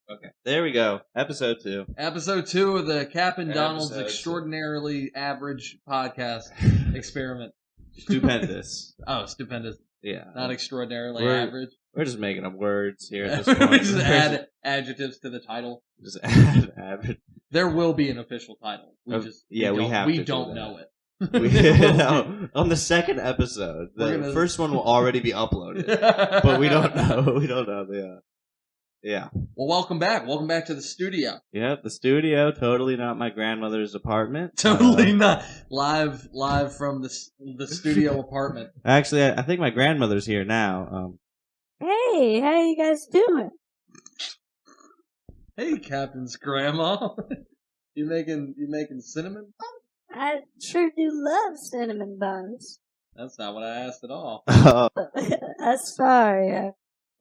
Okay, there we go. Episode 2. Episode 2 of the Cap and Donald's Extraordinarily Average Podcast Experiment. Stupendous. Oh, stupendous. Yeah. Not extraordinarily average. We're just making up words here at this point. We just add adjectives to the title. Just add average. There will be an official title. We don't know it. On the second episode, the first one will already be uploaded, but we don't know. We don't know. Yeah. Well, welcome back. Welcome back to the studio. Yeah, the studio. Totally not my grandmother's apartment. Totally not live from the studio apartment. Actually, I think my grandmother's here now. Hey, how you guys doing? Hey, Captain's grandma. You making cinnamon? I sure do love cinnamon buns. That's not what I asked at all. I'm sorry.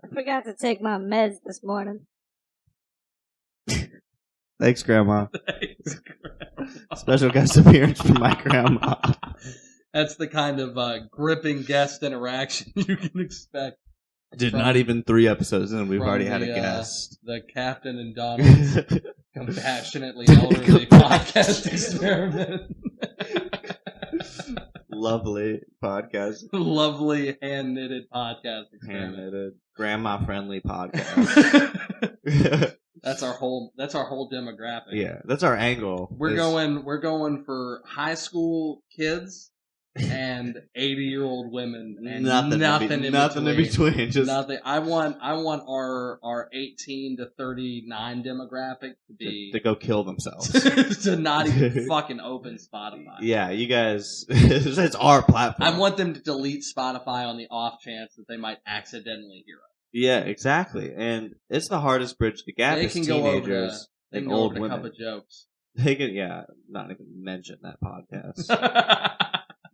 I forgot to take my meds this morning. Thanks, Grandma. Special guest appearance from my grandma. That's the kind of gripping guest interaction you can expect. Dude, not even 3 episodes in, we've already had a guest. The Captain and Donald's Compassionately Elderly Podcast Experiment. Lovely podcast. Lovely hand-knitted podcast experiment. Hand-knitted, grandma-friendly podcast. That's our whole demographic. Yeah, that's our angle. We're going for high school kids and 80-year-old women and nothing in between. Just nothing. I want our 18 to 39 demographic to be to go kill themselves. To not even fucking open Spotify. Yeah, you guys. It's our platform. I want them to delete Spotify on the off chance that they might accidentally hear us. Yeah, exactly. And it's the hardest bridge to gap. They can teenagers and old women. Cup of jokes. They can, not even mention that podcast.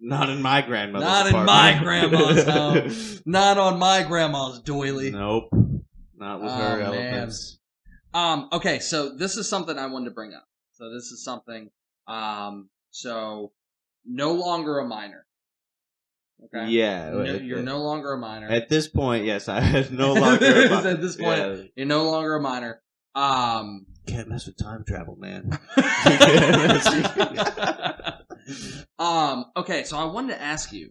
Not in my grandmother's apartment. In my grandma's home. Not on my grandma's doily. Nope. Not with her elephants. Okay, so this is something I wanted to bring up. So this is something, so no longer a minor. Okay? Yeah. You're no longer a minor. At this point, yes, I am no longer a minor. At this point, you're no longer a minor. Can't mess with time travel, man. Okay, so I wanted to ask you.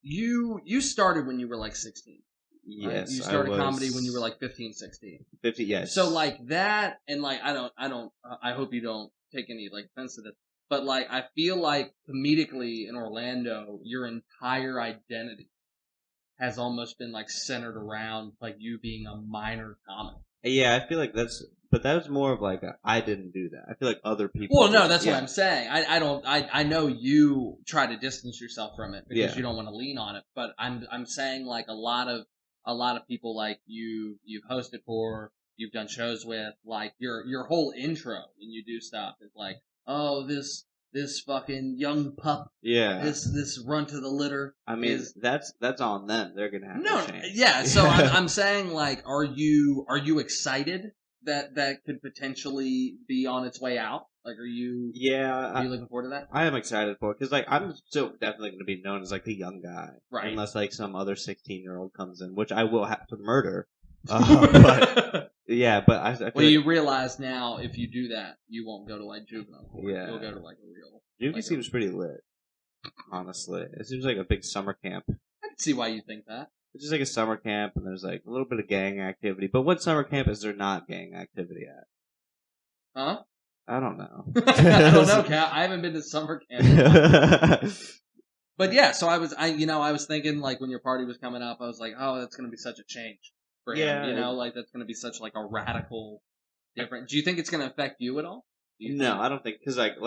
You started when you were like 16. Yes, right? You started comedy when you were like 15, 16. 50, yes. So like that, and like I hope you don't take any like offense to this, but like I feel like comedically in Orlando, your entire identity has almost been like centered around like you being a minor comic. Yeah, I feel like but that was more of like I didn't do that. I feel like other people. Well, no, that's what I'm saying. I know you try to distance yourself from it because you don't want to lean on it. But I'm saying like a lot of people like you've hosted for, you've done shows with, like your whole intro when you do stuff is like, oh, this fucking young pup. Yeah. This run to the litter. I mean, that's on them. They're gonna have to change. Yeah. So I'm saying like, are you excited that could potentially be on its way out? Like, are you looking forward to that? I am excited for it because like I'm still definitely going to be known as like the young guy, right? Unless like some other 16-year-old comes in, which I will have to murder. But yeah, but I feel well, you realize now if you do that, you won't go to like juvenile court. Yeah, you'll go to like a real. Juvie seems pretty lit, honestly. It seems like a big summer camp. I can see why you think that. It's just like a summer camp, and there's like a little bit of gang activity. But what summer camp is there not gang activity at? Huh? I don't know. I don't know, Cal. I haven't been to summer camp. But yeah, so I was thinking like when your party was coming up, I was like, oh, that's going to be such a change for him. Yeah. Like that's going to be such like a radical different. Do you think it's going to affect you at all? No, I don't think, because like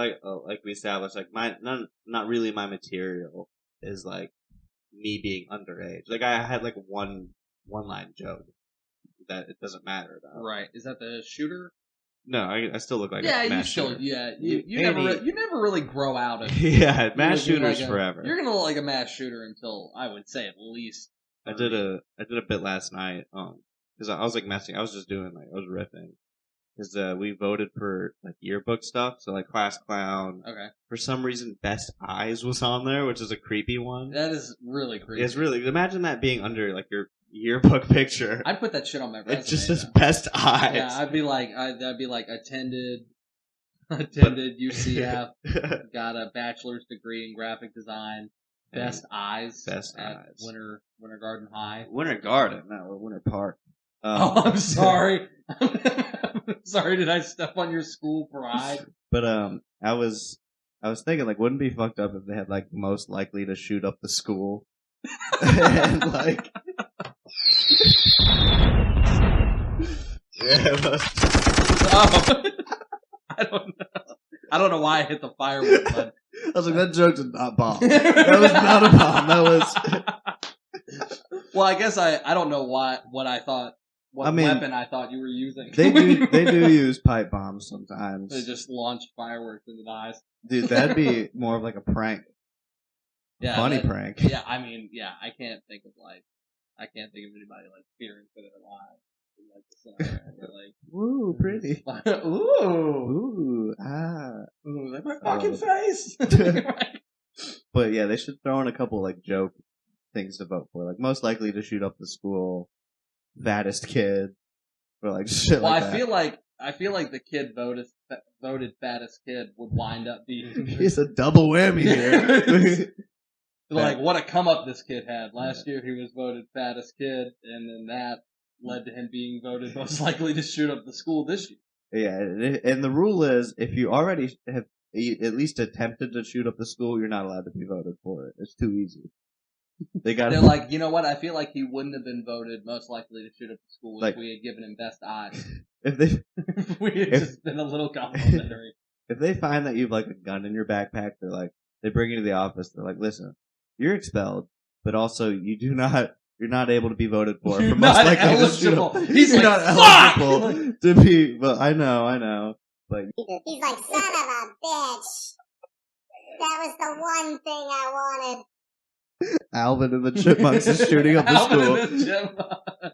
we established, like not really my material is like me being underage. Like I had like one line joke that it doesn't matter about. Right? Is that the shooter? No, I still look like a mass shooter. You never really grow out of mass shooters like forever. You're gonna look like a mass shooter until I would say at least 30. I did a bit last night because I was like messing. I was just doing like I was riffing. Because we voted for like yearbook stuff, so like class clown. Okay. For some reason, Best Eyes was on there, which is a creepy one. That is really creepy. It's really, imagine that being under like your yearbook picture. I'd put that shit on my resume. It just says best eyes. Yeah, I'd be like attended UCF, got a bachelor's degree in graphic design, best eyes at Winter Garden High. Winter Garden, no, Winter Park. I'm sorry. Sorry, did I step on your school pride? But I was thinking, like, wouldn't it be fucked up if they had like most likely to shoot up the school, and like, yeah, I don't know why I hit the firework button. I was like, that joke did not bomb. That was not a bomb. That was. Well, I guess I don't know what I thought. Weapon I thought you were using. They do use pipe bombs sometimes. They just launch fireworks into the eyes. Dude, that'd be more of like a prank. Yeah, funny prank. Yeah, I mean, yeah, I can't think of anybody like fearing for their lives. Like, ooh, pretty. Ooh, like my fucking face. But yeah, they should throw in a couple like joke things to vote for, like most likely to shoot up the school, fattest kid, or like shit. Well, like I feel like the kid voted fattest kid would wind up being. He's a double whammy here. Like what a come up this kid had last year. He was voted fattest kid, and then that led to him being voted most likely to shoot up the school this year. Yeah, and the rule is if you already have at least attempted to shoot up the school, you're not allowed to be voted for it. It's too easy. They're like, you know what? I feel like he wouldn't have been voted most likely to shoot up the school if we had given him best eyes. If we had just been a little complimentary. If they find that you've like a gun in your backpack, they bring you to the office. They're like, listen, you're expelled, but also you're not able to be voted for. You're most not likely eligible. He's like, not eligible to be. But I know. Like he's like, son of a bitch. That was the one thing I wanted. Alvin and the Chipmunks is shooting up the school.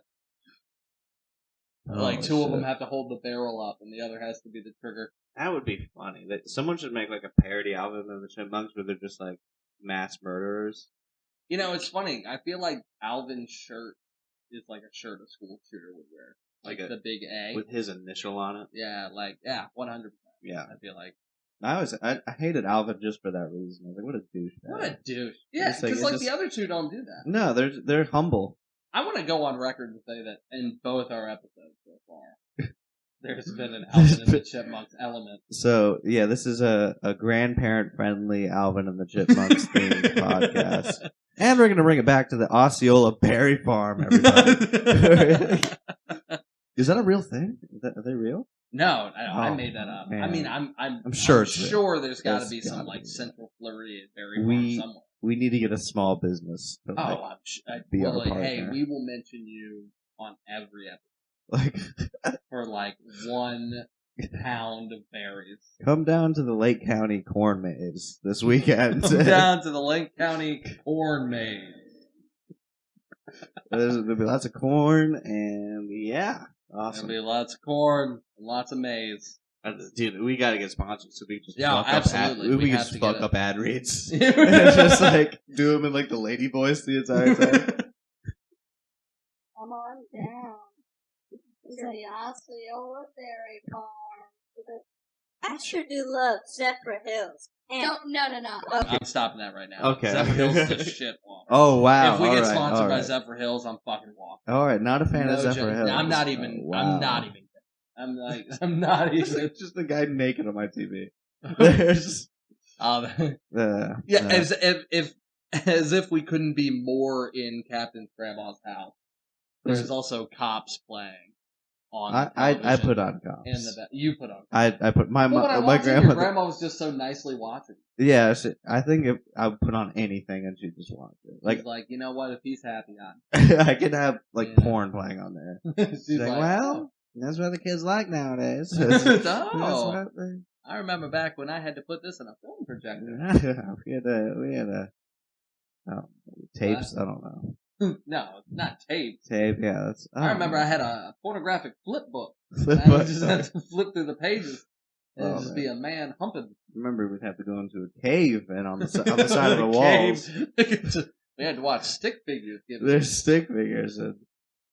Like two of them have to hold the barrel up, and the other has to be the trigger. That would be funny. That someone should make like a parody Alvin and the Chipmunks where they're just like mass murderers. You know, it's funny. I feel like Alvin's shirt is like a shirt a school shooter would wear, like the big A with his initial on it. Yeah, 100%. Yeah, I feel like. I hated Alvin just for that reason. I was like, what a douche. What a douche. Yeah, because the other two don't do that. No, they're humble. I want to go on record and say that in both our episodes so far, there's been an Alvin and the Chipmunks element. So, yeah, this is a grandparent-friendly Alvin and the Chipmunks themed podcast. And we're going to bring it back to the Osceola Berry Farm, everybody. Is that a real thing? Are they real? No, I made that up. Man. I mean, I'm sure there's got to be some like central flurry at Berry Farm somewhere. We need to get a small business. To, be our partner. Hey, we will mention you on every episode. For like 1 pound of berries. Come down to the Lake County Corn Maze this weekend. Come down to the Lake County Corn Maze. There'll be lots of corn, and yeah, awesome. There'll be lots of corn and lots of maize. Dude, we gotta get sponsored so we can just absolutely. We can just fuck up ad reads. And just like do them in like the lady voice the entire time. Come on down. Say Osceola Berry Farm. I sure do love Zephyr Hills. No. I'm stopping that right now. Okay. Zephyr Hills is just shit walk. Oh, wow. If we get sponsored by Zephyr Hills, I'm fucking walking. Alright, not a fan of Zephyr Hills. I'm not even. I'm not even. It's just a guy naked on my TV. There's. As if we couldn't be more in Captain Grandma's house. There's also cops playing. I put on cops. You put on cops. I put my grandma. Your grandma was just so nicely watching. Yeah, I think if I would put on anything and she'd just watch it. Like, you know what? If he's happy, I could have porn playing on there. She's like, well, that's what the kids like nowadays. I remember back when I had to put this in a film projector. we had tapes. I don't know. No, not tape. Tape, yeah. I remember I had a pornographic flip book. I just had to flip through the pages. And it'd just be a man humping. Remember, we'd have to go into a cave and on the side of the walls. We had to watch stick figures. There's stick figures. And,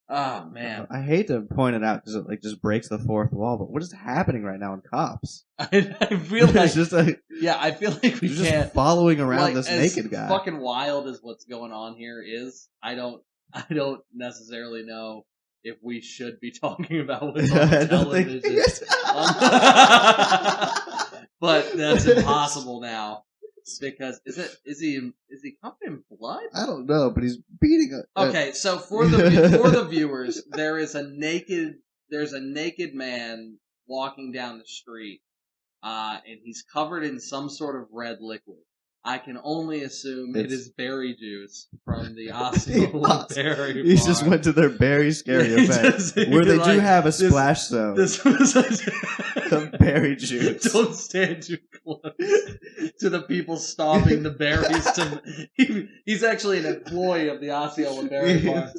oh man, I hate to point it out because it like just breaks the fourth wall. But what is happening right now in Cops? I feel like it's just like I feel like we just can't following around like, this as naked guy. Fucking wild as what's going on here is. I don't necessarily know if we should be talking about what's on television. But that's impossible now because is he covered in blood? I don't know, but he's beating a Okay, so for the viewers, there's a naked man walking down the street, and he's covered in some sort of red liquid. I can only assume it is berry juice from the Osprey berry. He just went to their berry scary event where they do have a splash zone. This was of berry juice. Don't stand too close to the people stomping the berries. He's actually an employee of the Osceola Berry Farm.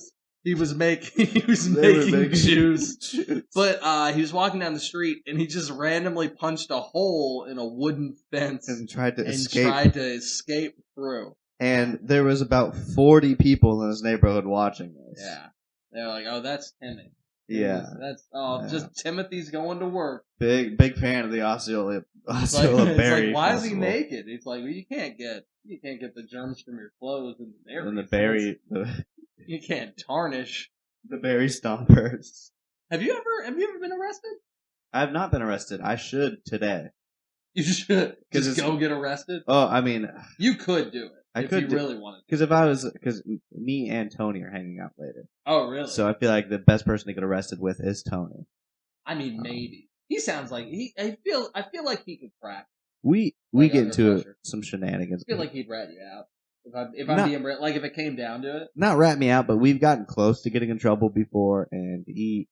He was making juice, but he was walking down the street and he just randomly punched a hole in a wooden fence and tried to escape through. And there was about 40 people in his neighborhood watching this. Yeah, they're like, "Oh, that's Timmy." Yeah, just Timothy's going to work. Big fan of the Osceola Berry. It's like, why Festival. is he naked? He's like, well, you can't get the germs from your clothes and the berry. You can't tarnish the berry stompers. Have you ever been arrested? I have not been arrested. I should today. You should just go get arrested. Oh, I mean, you could do it if you really wanted to. Because me and Tony are hanging out later. Oh, really? So I feel like the best person to get arrested with is Tony. I mean, maybe he sounds like I feel like he could crack. We get into some shenanigans. I feel like he'd rat you out. If it came down to it. Not rat me out, but we've gotten close to getting in trouble before, and he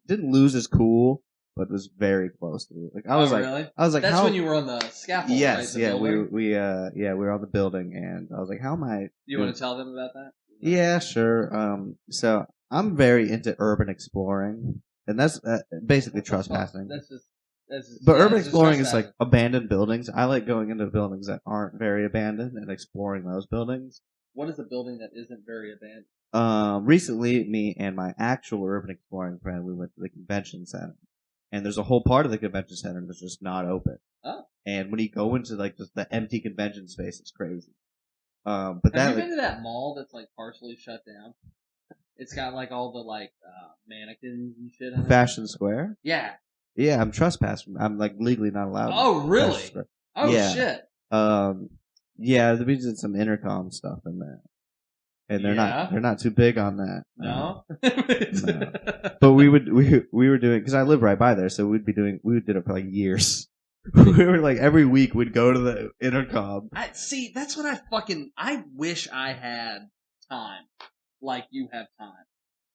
didn't lose his cool, but was very close to it. I was like, that's when you were on the scaffold. Yes, right? Yeah, we were on the building, and I was like, how am I? You want to tell them about that? Yeah, sure. So I'm very into urban exploring, and that's basically trespassing. But urban exploring is like abandoned buildings. I like going into buildings that aren't very abandoned and exploring those buildings. What is a building that isn't very abandoned? Recently, me and my actual urban exploring friend, we went to the convention center. And there's a whole part of the convention center that's just not open. Oh. And when you go into like just the empty convention space, it's crazy. Have you been to that mall that's like partially shut down? It's got like all the like mannequins and shit in it. Fashion Square? Yeah. Yeah, I'm trespassing. I'm like legally not allowed. Oh, really? Oh, yeah. Shit. Yeah, we did some intercom stuff in there, and they're not too big on that. No. No. But we were doing, because I live right by there, so we did it for like years. We were like every week we'd go to the intercom. That's what I wish I had time, like you have time.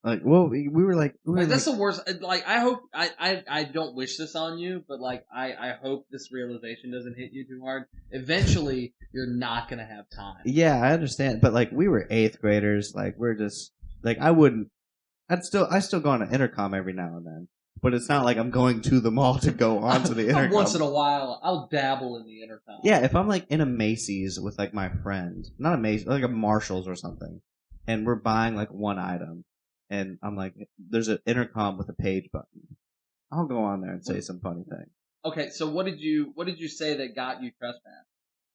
Like, well, we were like that's the worst. Like, I hope I don't wish this on you, but like, I hope this realization doesn't hit you too hard. Eventually, you're not gonna have time. Yeah, I understand, but like, we were 8th graders. Like, we're just like, I still go on an intercom every now and then, but it's not like I'm going to the mall to go onto the intercom. Once in a while, I'll dabble in the intercom. Yeah, if I'm like in a Macy's with like my friend, not a Macy's, like a Marshall's or something, and we're buying like one item. And I'm like, there's an intercom with a page button. I'll go on there and say some funny thing. Okay, so what did you say that got you trespassed?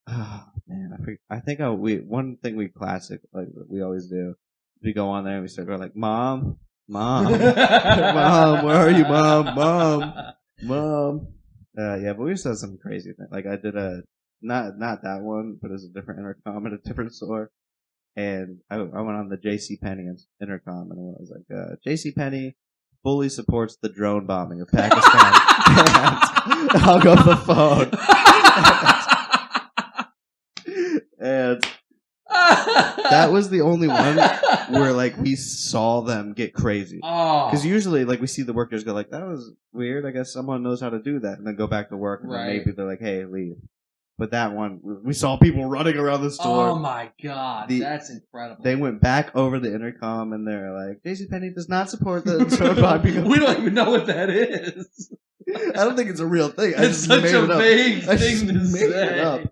Oh man, I think one thing we classic like we always do. We go on there and we start going like, Mom, Mom, where are you, Mom? Yeah, but we just had some crazy thing. Like I did not that one, but it was a different intercom at a different store. And I went on the JCPenney intercom, and I was like, JCPenney fully supports the drone bombing of Pakistan. And I'll go the phone. And that was the only one where, like, we saw them get crazy. Because usually, like, we see the workers go like, that was weird. I guess someone knows how to do that. And then go back to work, and then maybe they're like, hey, leave. But that one, we saw people running around the store. Oh my god, that's incredible. They went back over the intercom and they're like, JCPenney does not support the drone bombing. We don't even know what that is. I don't think it's a real thing. It's such a vague thing to say.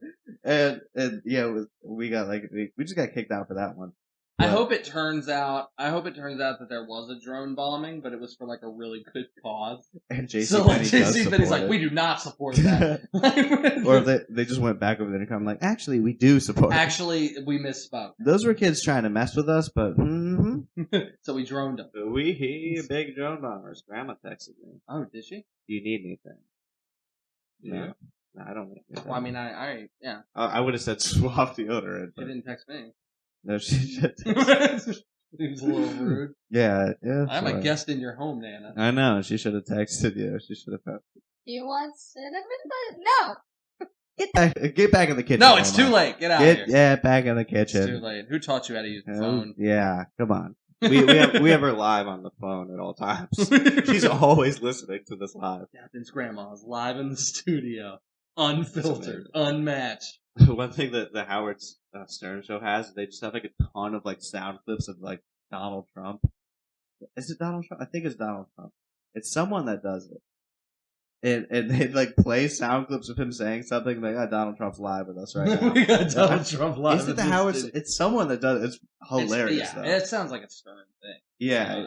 and yeah, we got like we just got kicked out for that one. I hope it turns out that there was a drone bombing, but it was for like a really good cause. And JCPenney So like does JCPenney's like, it. we do not support that. Or they just went back over there and come like, actually, we do support it. Actually, we misspoke. Those were kids trying to mess with us, but So we droned them. we big drone bombers. Grandma texted me. Oh, did she? Do you need anything? Yeah. No, I don't need anything. Well, I mean, I yeah. I would have said swap deodorant. She But didn't text me. no, she should. It was a little rude. Yeah. I'm a guest in your home, Nana. I know. She should have texted you. She should have. You want cinnamon? No. Get back in the kitchen. No, it's Mama. too late. Get out of here. Yeah, back in the It's kitchen. too late. Who taught you how to use the Oh, phone? yeah, come on. We have her live on the phone at all times. She's always listening to this live. Captain's grandma's live in the studio, unfiltered, unmatched. One thing that the Howard Stern show has, they just have like a ton of like sound clips of like Donald Trump. Is it Donald Trump? I think it's Donald Trump. It's someone that does it. And they like play sound clips of him saying something like, Donald Trump's live with us right now. We got Donald Trump live. Is it the Howard? It's someone that does it. It's hilarious though. It sounds like a Stern thing. Yeah.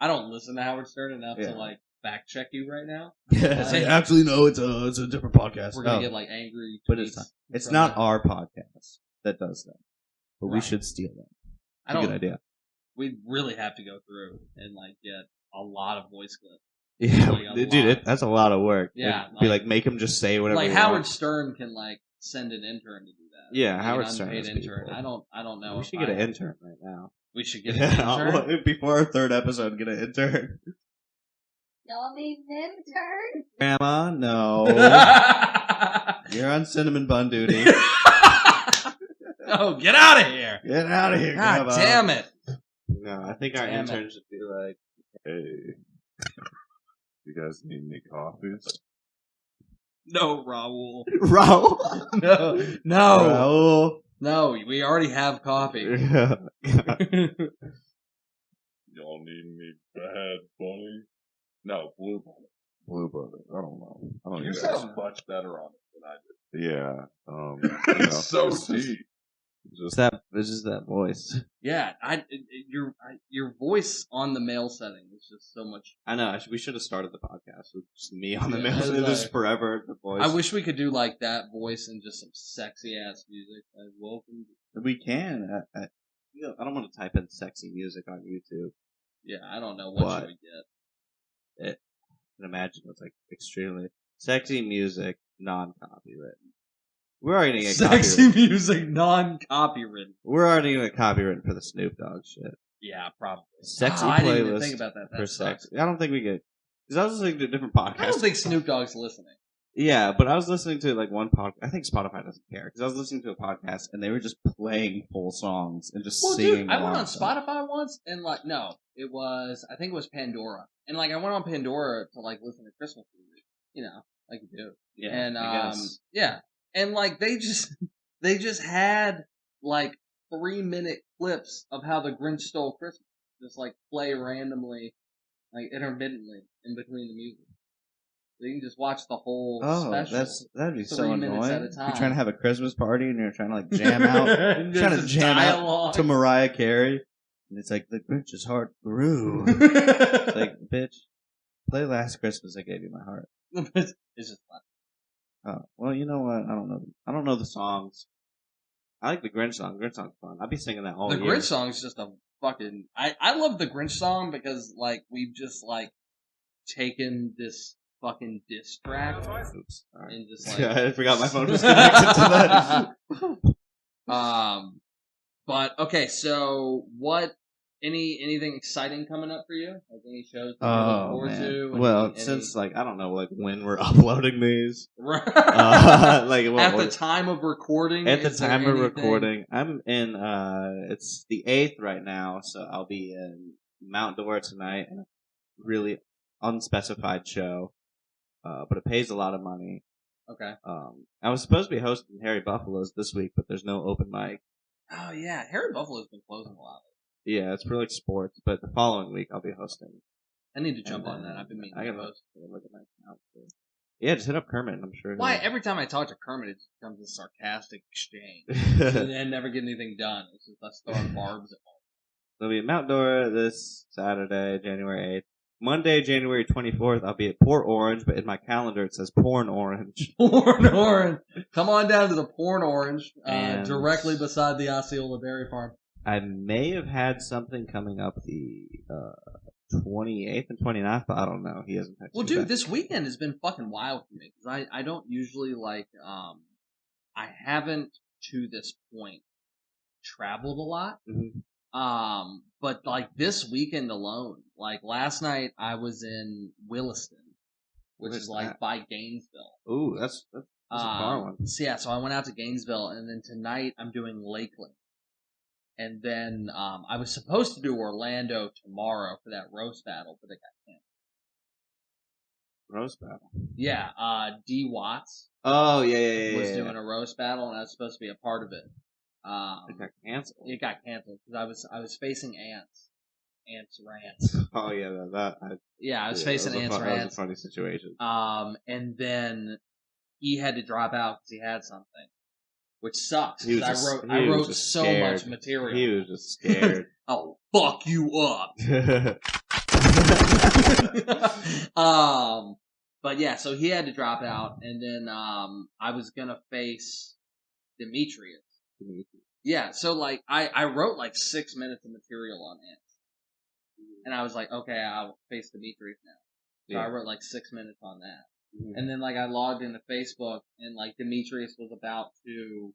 I don't listen to Howard Stern enough Yeah. to like fact check you right now. It's like, actually, no, it's a different podcast. We're gonna get like angry. But tweets it's from not that. our podcast that does that. But we Right. should steal them. I It's a don't. good idea. We really have to go through and like get a lot of voice clips. Yeah, Like a dude, lot. that's a lot of work. Yeah, It'd be like make him just say whatever. Like he Howard wants. Stern can like send an intern to do that. Yeah, Like, Howard an Stern unpaid has intern. people. I don't know. We if should get an I- intern right now. We should get an intern. Before our third episode, get an intern. Y'all need an intern? Grandma, no, you're on cinnamon bun duty. Oh, get out of here! Get out of here, God Grandma. damn it! No, I think our Damn it. intern should be like, Hey, you guys need any coffees? No, Raul. Raul. No. Raul. No, we already have coffee. Y'all need any Bad Bunny? No, Blue Bunny. Blue Bunny. I don't know. I don't You know. sound much better on it than I did. Yeah. It's so deep. It's just that voice. Yeah, your voice on the mail setting is just so much. I know. We should have started the podcast with just me on the Yeah, mail. it's This like- forever. The voice. I wish we could do like that voice and just some sexy ass music. Like, welcome. We can. I don't want to type in sexy music on YouTube. Yeah, I don't know what But- should we get. I can imagine it's like extremely sexy music, non-copywritten. We're already gonna get Sexy copywritten. music, non-copywritten. We're already gonna get copywritten for the Snoop Dogg shit. Yeah, probably. Sexy I didn't even playlist think about that. That for sucks. sex. I don't think we get. Because I was listening to a different podcast. I don't think Snoop Dogg's listening. Yeah, but I was listening to like one podcast. I think Spotify doesn't care because I was listening to a podcast and they were just playing full songs and just Well, singing. dude, I went along on with them. Spotify once and like, no, I think it was Pandora. And like, I went on Pandora to like listen to Christmas music, you know, like you do. Yeah, And, I guess. yeah. And like, they just had like 3-minute clips of how the Grinch stole Christmas. Just like play randomly, like intermittently in between the music. So you can just watch the whole Oh, special. that'd be 3 so minutes at annoying. a time. You're trying to have a Christmas party and you're trying to like jam out, And trying to just jam out dialogue. to Mariah Carey, and it's like the Grinch's heart grew. It's like, bitch, play Last Christmas I Gave You My Heart. It's just fun. Oh, well, you know what? I don't know the songs. I like the Grinch song. Grinch song's fun. I'd be singing that all The year. Grinch song is just a fucking. I love the Grinch song because like we've just like taken this fucking diss track Oops. All right. and just like. I forgot my phone was connected to that. But okay, so anything exciting coming up for you? Like any shows that you look Oh forward man. to? Well, since like I don't know like when we're uploading these. like Like at the time of recording. At the is there time of anything- recording, I'm in. It's the 8th right now, so I'll be in Mount Dora tonight. And a really unspecified show, but it pays a lot of money. Okay. I was supposed to be hosting Harry Buffalo's this week, but there's no open mic. Oh yeah, Harry Buffalo's been closing a lot. Yeah, it's for like sports, but the following week I'll be hosting. I need to jump And on then that. I've been meaning I to gotta host. look at my account too. Yeah, just hit up Kermit. I'm sure. Why? Every time I talk to Kermit, it becomes a sarcastic exchange. And never get anything done. It's just us throwing barbs at all. I'll be at Mount Dora this Saturday, January 8th. Monday, January 24th, I'll be at Port Orange, but in my calendar it says Porn Orange. Porn Orange. Come on down to the Porn Orange, And directly beside the Osceola Dairy Farm. I may have had something coming up the 28th and 29th, but I don't know. He hasn't texted Well, me dude, back. this weekend has been fucking wild for me. Because I don't usually, I haven't, to this point, traveled a lot. Mhm. But like this weekend alone, like last night I was in Williston, which Where's is like that? by Gainesville. Ooh, that's a far one. So yeah, so I went out to Gainesville, and then tonight I'm doing Lakeland. And then, I was supposed to do Orlando tomorrow for that roast battle, but it got canceled. Roast battle. Yeah, D. Watts Oh, yeah. was doing a roast battle, and I was supposed to be a part of it. It got canceled. It got canceled because I was facing Ants Rants. Oh, yeah, Yeah, I was facing Ants That was Rants. a funny situation. And then he had to drop out because he had something, which sucks. He was 'Cause just- I he was wrote just so scared. much material. He was just scared. I'll fuck you up. But yeah, so he had to drop out, and then I was gonna face Demetrius. Yeah, so like I wrote like 6 minutes of material on Ants, and I was like, okay, I'll face Demetrius now. So I wrote like 6 minutes on that, and then like I logged into Facebook, and like Demetrius was about to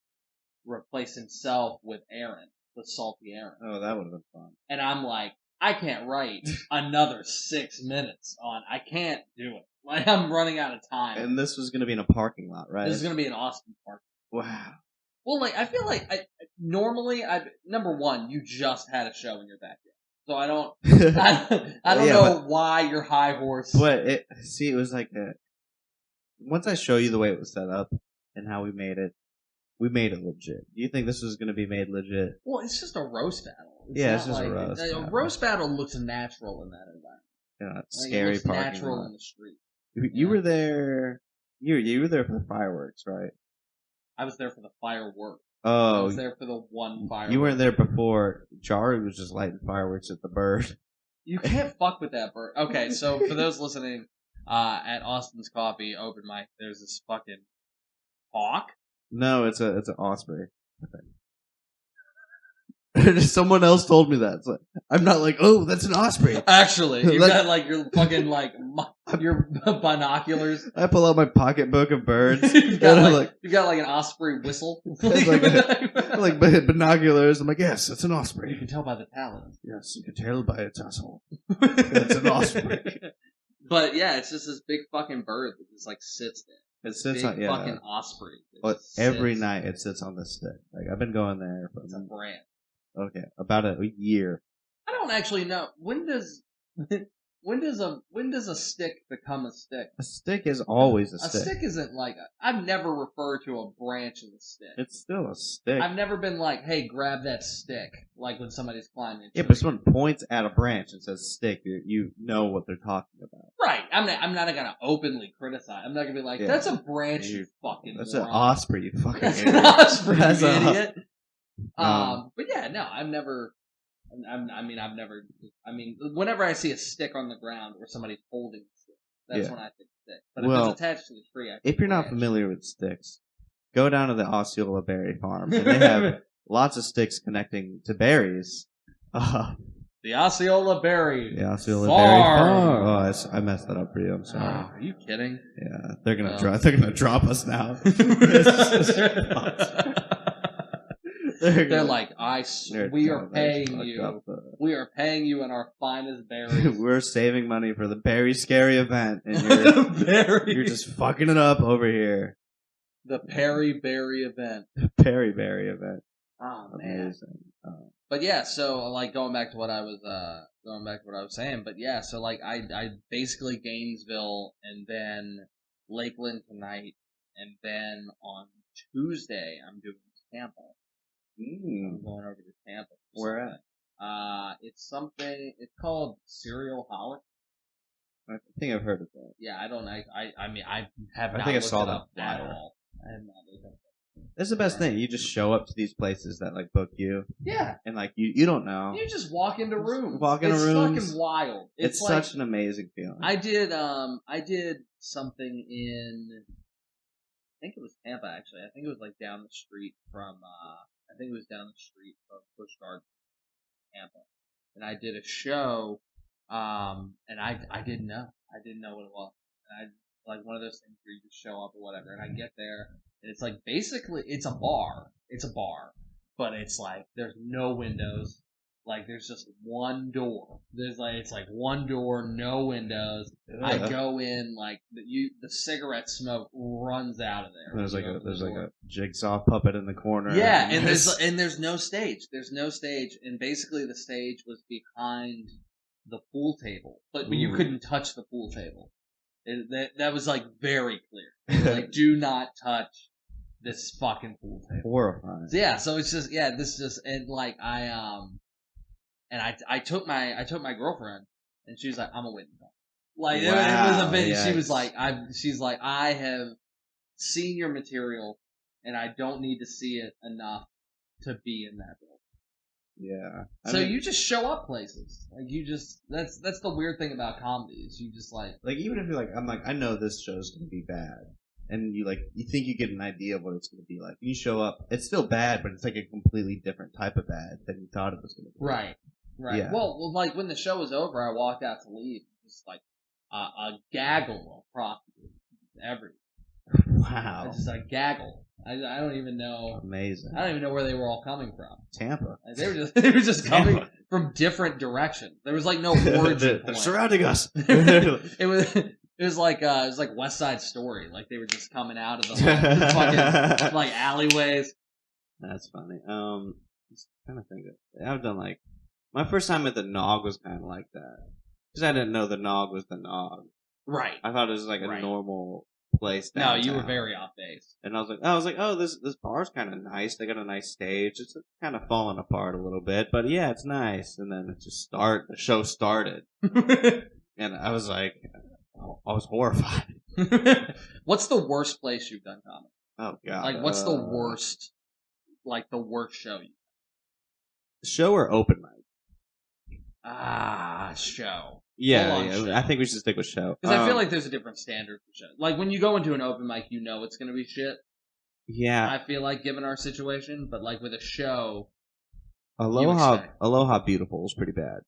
replace himself with Aaron, with Salty Aaron. Oh, that would have been fun. And I'm like, I can't write another 6 minutes on. I can't do it. Like I'm running out of time. And this was going to be in a parking lot, right? This is gonna be in Austin Park. Wow. Well, like I feel like normally number one, you just had a show in your backyard, so I don't Yeah, know why you're high horse. But it was like once I show you the way it was set up and how we made it legit. Do you think this was going to be made legit? Well, it's just a roast battle. It's not just a like, roast A battle. roast battle looks natural in that environment. Yeah, Like, scary it looks parking natural lot. in the street. You were there. You were there for the fireworks, right? I was there for the fireworks. I Oh, was there for the one firework. you weren't there before. Jari was just lighting fireworks at the bird. You can't fuck with that bird. Okay, so for those listening, at Austin's Coffee open mic, there's this fucking hawk. No, it's an osprey. Someone else told me that. So I'm not like, oh, that's an osprey. Actually, you Like- got like your fucking like your binoculars. I pull out my pocketbook of birds. you got and like, you got like an osprey whistle. I'm like binoculars. I'm like, yes, it's an You osprey. can tell by the talons. Yes, you can tell by its asshole. It's an osprey. But yeah, it's just this big fucking bird that just like sits there. It sits Big on, yeah. fucking osprey. that But just every sits. night it sits on this stick. Like I've been going there for It's a brand. okay, about a year. I don't actually know when does a stick become a stick? A stick is always a A stick. stick isn't like I've never referred to a branch as a stick. It's still a stick. I've never been like, hey, grab that stick, like when somebody's climbing a tree. Yeah, but someone points at a branch and says stick, you know what they're talking about. Right. I'm not gonna openly criticize. I'm not gonna be like, Yeah. that's a branch, you fucking That's moron. an osprey, you fucking That's idiot. an osprey, That's you a- idiot. Um, But yeah, no, I've never. Whenever I see a stick on the ground or somebody's holding a stick, that's Yeah. when I think stick. But Well, if it's attached to the tree, I think If you're not branch. familiar with sticks, go down to the Osceola Berry Farm, and they have lots of sticks connecting to berries. The Osceola Berry. The Osceola Farm. Berry Farm. Oh, I messed that up for you. I'm sorry. Oh, are you kidding? Yeah, they're gonna No. drop. They're gonna drop us now. They're like, we are They're paying fucked you. up. We are paying you in our finest berries. We're saving money for the Berry Scary event, and you're just fucking it up over here. The Perry Berry event. Perry Berry event. Oh man. Amazing. But yeah, so like going back to what I was saying, but yeah, so like I basically Gainesville and then Lakeland tonight, and then on Tuesday I'm doing Tampa. I'm going over to Tampa. Where at? It's called Cereal Holic. I think I've heard of that. Yeah, I don't. I mean, I have. I not think I looked saw it that up at flyer. all. I have not looked it up. That's the best thing. You just show up to these places that like book you, Yeah, and like you don't know. you just walk into rooms. Walk into it's rooms. fucking wild. It's like, such an amazing feeling. I did something in. I think it was Tampa actually. I think it was like down the street from. I think it was down the street from Busch Gardens, Tampa, and I did a show. And I didn't know. I didn't know what it was. And I like one of those things where you just show up or whatever. And I get there, and it's like basically it's a bar. It's a bar, but it's like there's no windows. Like there's just one door. It's like one door, no windows. I go in like the cigarette smoke runs out of there. There's like a jigsaw puppet in the corner. Yeah, and there's no stage. There's no stage, and basically the stage was behind the pool table, but you couldn't touch the pool table. That was like very clear. Like, do not touch this fucking pool table. Horrifying. Yeah, so it's just and like I took my girlfriend, and she was like, I'm a witness. Like it was a bit. She was like, she's like, I have seen your material, and I don't need to see it enough to be in that building. Yeah. So you just show up places. Like you just that's the weird thing about comedy is you just like even if you're like I'm like I know this show's gonna be bad, and you think you get an idea of what it's gonna be like. You show up, it's still bad, but it's like a completely different type of bad than you thought it was gonna be. Right. Yeah. Well, like when the show was over, I walked out to leave, just like a gaggle of prostitutes everywhere. Wow. Just a gaggle. I don't even know. Amazing. I don't even know where they were all coming from. Tampa. Like, they were just coming from different directions. There was like no origin They're point. surrounding us. It was like West Side Story. Like they were just coming out of the fucking like alleyways. That's funny. Just trying to think of. I've done like my first time at the Nog was kind of like that because I didn't know the Nog was the Nog. Right. I thought it was like a normal place. No, downtown. you were very off base. And I was like, oh, this bar's kind of nice. They got a nice stage. It's kind of falling apart a little bit, but yeah, it's nice. And then the show started, and I was like, I was horrified. What's the worst place you've done comedy? Oh god! Like, what's the worst? Like the worst show you? Show or open mic? Show. Yeah, Show. I think we should stick with show. Because I feel like there's a different standard for show. Like when you go into an open mic, you know it's going to be shit. Yeah. I feel like given our situation, but like with a show, Aloha Beautiful is pretty bad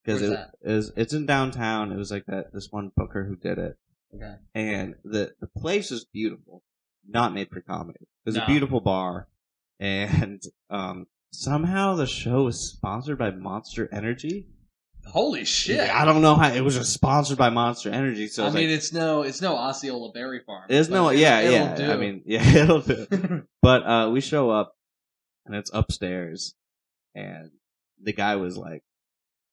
because Where's it's in downtown. It was like this one booker who did it. Okay. And the place is beautiful, not made for comedy. It was a beautiful bar, and somehow the show was sponsored by Monster Energy. Holy shit! Yeah, I don't know how it was just sponsored by Monster Energy. So it's no Osceola Berry Farm. It'll do. I mean, yeah, it'll do. But we show up, and it's upstairs, and the guy was like,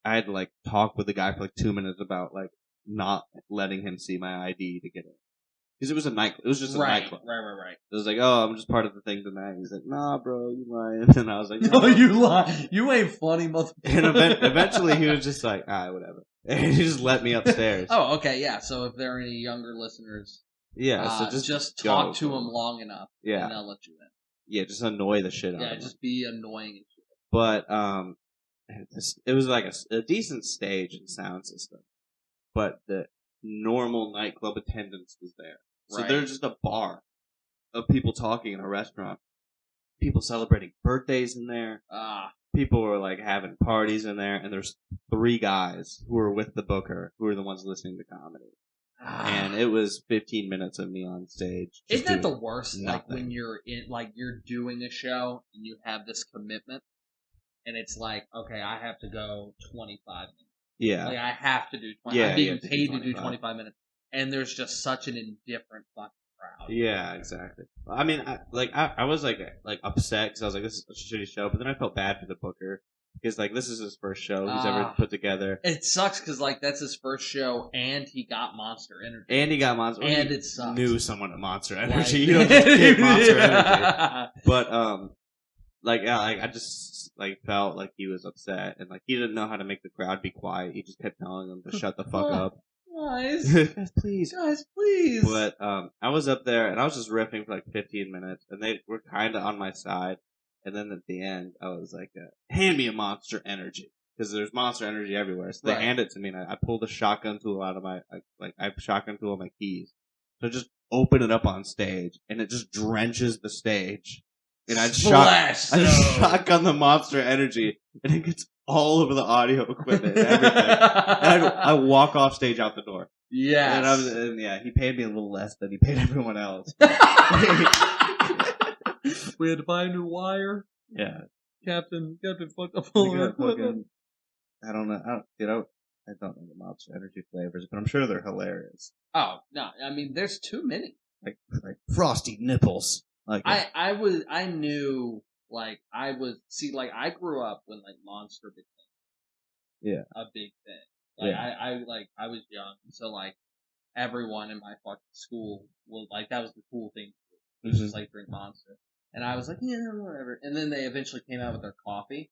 I had to like talk with the guy for like 2 minutes about like not letting him see my ID to get in. Because it was a nightclub. It was just a nightclub. Right. It was like, oh, I'm just part of the thing tonight. He's like, nah, bro, you lying. And I was like, no, you lie. You ain't funny, motherfucker. And eventually he was just like, whatever. And he just let me upstairs. Oh, okay, yeah. So if there are any younger listeners, so just talk to them long enough, and they'll let you in. Yeah, just annoy the shit out of them. Yeah, just be annoying and shit. But it was like a decent stage and sound system, but the normal nightclub attendance was there. So there's just a bar of people talking in a restaurant. People celebrating birthdays in there. People were like having parties in there, and there's 3 guys who were with the booker who were the ones listening to comedy. And it was 15 minutes of me on stage. Isn't that the worst? Nothing. Like when you're you're doing a show and you have this commitment, and it's like, okay, I have to go 25 minutes. Yeah. Like I have to do 20. I'm being paid to do 25 minutes. And there's just such an indifferent fucking crowd. Yeah, exactly. I mean, I was like upset because I was like, this is such a shitty show. But then I felt bad for the booker because like this is his first show he's ever put together. It sucks because like that's his first show, and he got Monster Energy. And it sucks. Knew someone at Monster Energy. You don't just get Monster Energy. But I just like felt like he was upset and like he didn't know how to make the crowd be quiet. He just kept telling them to shut the fuck up. Guys, please. But I was up there and I was just riffing for like 15 minutes, and they were kind of on my side. And then at the end, I was like, "Hand me a Monster Energy," because there's Monster Energy everywhere. So they hand it to me, and I pulled a shotgun tool out of my I shotgun tool on my keys. So I just open it up on stage, and it just drenches the stage. And I just shotgun the Monster Energy, and it gets all over the audio equipment and everything. And I walk off stage out the door. Yes. And he paid me a little less than he paid everyone else. We had to buy a new wire. Yeah. Captain fucked up. I don't know. I don't know the Monster Energy flavors, but I'm sure they're hilarious. Oh no! I mean, there's too many. Like frosty nipples. Like I knew I grew up when like Monster became a big thing. I was young, so like everyone in my fucking school was like that was the cool thing. It was just like drink Monster, and I was like whatever. And then they eventually came out with their coffee.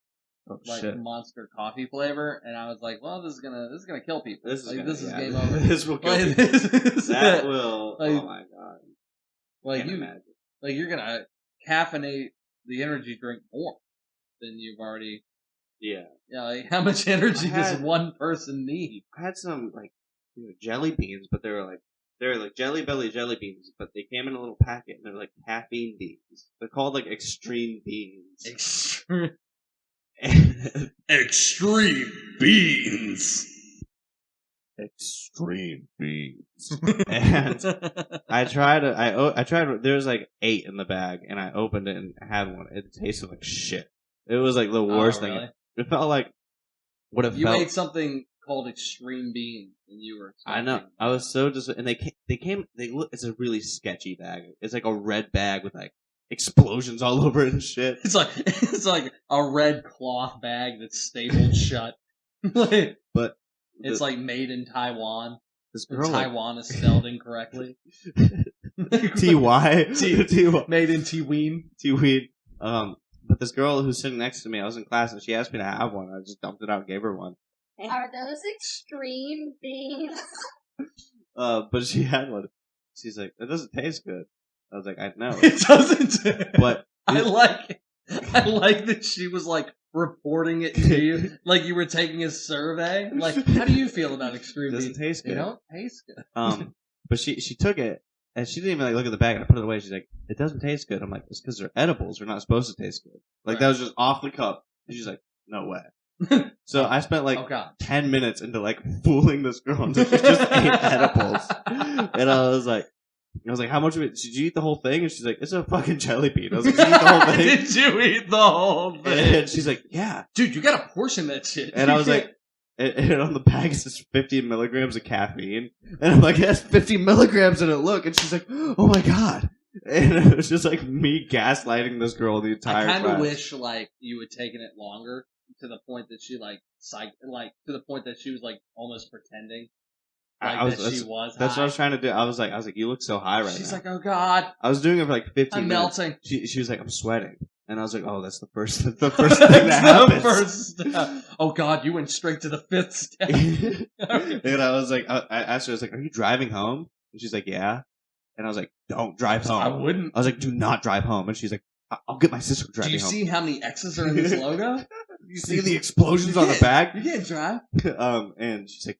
Monster coffee flavor, and I was like, "Well, this is gonna kill people. This is game over. This will kill people. That will. Oh my god! Like you're gonna caffeinate the energy drink more than you've already. Yeah. Like how much energy does one person need? I had some jelly beans, but they were like Jelly Belly jelly beans, but they came in a little packet, and they're like caffeine beans. They're called like extreme beans. Extreme beans. Extreme beans. And I tried. There was like 8 in the bag, and I opened it and had one. It tasted like shit. It was like the worst thing. It felt like what it you felt. You ate something called extreme beans, and you were. I know. I was so and they came. It's a really sketchy bag. It's like a red bag with like explosions all over it and shit. It's like a red cloth bag that's stapled shut. But it's like made in Taiwan. This girl, Taiwan is spelled incorrectly. T-Y? Made in T-Ween. T-Ween. But this girl who's sitting next to me, I was in class and she asked me to have one. I just dumped it out and gave her one. Are those extreme beans? But she had one. She's like, it doesn't taste good. I was like, I know. It doesn't. But I like that she was like reporting it to you, like you were taking a survey. Like, how do you feel about extreme beans? Doesn't taste good. They don't taste good. But she took it and she didn't even look at the bag, and I put it away. She's like, it doesn't taste good. I'm like, it's because they're edibles. They're not supposed to taste good. Like that was just off the cup. And she's like, no way. So I spent 10 minutes into fooling this girl until she just ate edibles. And I was like, how much of it? Did you eat the whole thing? And she's like, it's a fucking jelly bean. I was like, did you eat the whole thing? Did you eat the whole thing? And she's like, yeah. Dude, you gotta portion that shit. And I was like, and on the bag it says 50 milligrams of caffeine. And I'm like, that's 50 milligrams in it, look. And she's like, oh my god. And it was just like me gaslighting this girl the entire time. I kind of wish you had taken it longer to the point that she to the point that she was almost pretending. That's what I was trying to do. I was like, you look so high right now. She's like, oh god. I was doing it for 15 I'm minutes. Melting. She was like, I'm sweating. And I was like, oh, that's the first thing that happens. First step. Oh god, you went straight to the 5th step. And I was like, I asked her, I was like, are you driving home? And she's like, yeah. And I was like, don't drive home. I wouldn't. I was like, do not drive home. And she's like, I'll get my sister driving home. Do you see how many X's are in this logo? You see the explosions on the back? You can't drive. And she's like,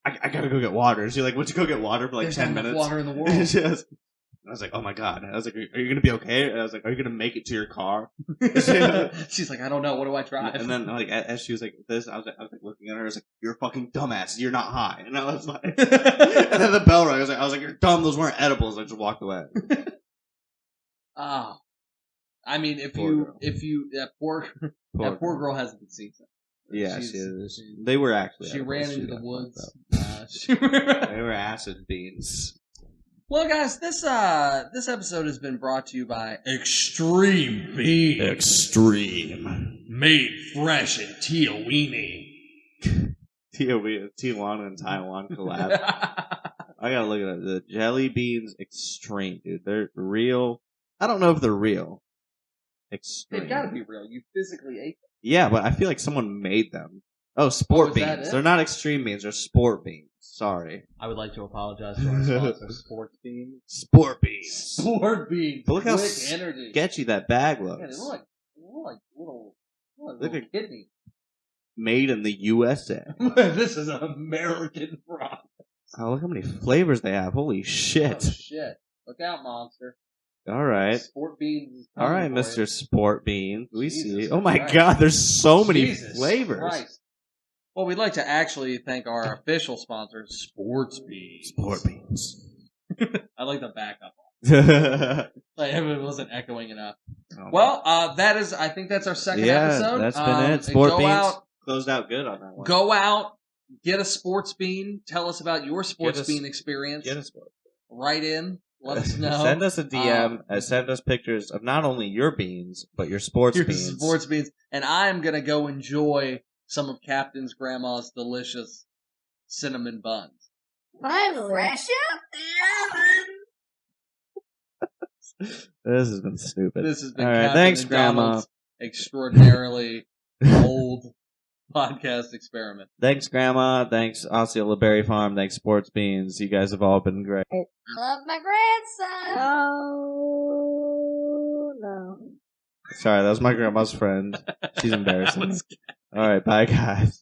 I gotta go get water. And she went to go get water for 10 minutes. Water in the world. I was like, oh my god. And I was like, are you gonna be okay? And I was like, are you gonna make it to your car? She's like, I don't know. What do I drive? And then as she was like this, I was looking at her. I was like, you're a fucking dumbass. You're not high. And I was like, and then the bell rang. I was like, you're dumb. Those weren't edibles. I just walked away. Oh, I mean, that poor girl hasn't been seen. Yeah, she is. They were actually. She ran into the woods. They were acid beans. Well, guys, this episode has been brought to you by Extreme Beans. Extreme. Made fresh in Tijuana. Tijuana and Taiwan collab. I gotta look at it. The jelly beans extreme, dude. They're real. I don't know if they're real. Extreme. They've gotta be real. You physically ate them. Yeah, but I feel like someone made them. Oh, sport is that beans. it? They're not extreme beans. They're sport beans. Sorry. I would like to apologize to our sponsor, Sports Beans. Sport beans. Sport Beans. But look how Quick energy. sketchy that bag Yeah, they looks. look like little Look at- kidneys. Made in the USA. This is an American product. Oh, look how many flavors they have. Holy shit. Oh, shit. Look out, monster. All right. Sport Beans is All right, coming for Mr. you. Sport Beans. We Jesus see. Oh my Christ. god, there's so many Jesus flavors. Christ. Well, we'd like to actually thank our official sponsor, Sports Beans. Sport beans. I like the backup. Oh Like, it wasn't echoing enough. my- Well, I think that's our second episode. That's been it. Sport go beans out, closed out good on that one. go out, get a sports bean. Tell us about your sports Get us- bean experience. Get a sport. Write in. Let us know. Send us a DM. Send us pictures of not only your beans, but your sports your beans. sports beans. And I'm going to go enjoy some of Captain's grandma's delicious cinnamon buns. Finally. Fresh out the oven. This has been stupid. This has been All right, Captain thanks, and Grandma. Donald's extraordinarily old podcast experiment. Thanks, Grandma. Thanks, Osceola Berry Farm. Thanks, Sports Beans. You guys have all been great. I love my grandson. Oh, no. Sorry, that was my grandma's friend. She's embarrassing. All right, bye, guys.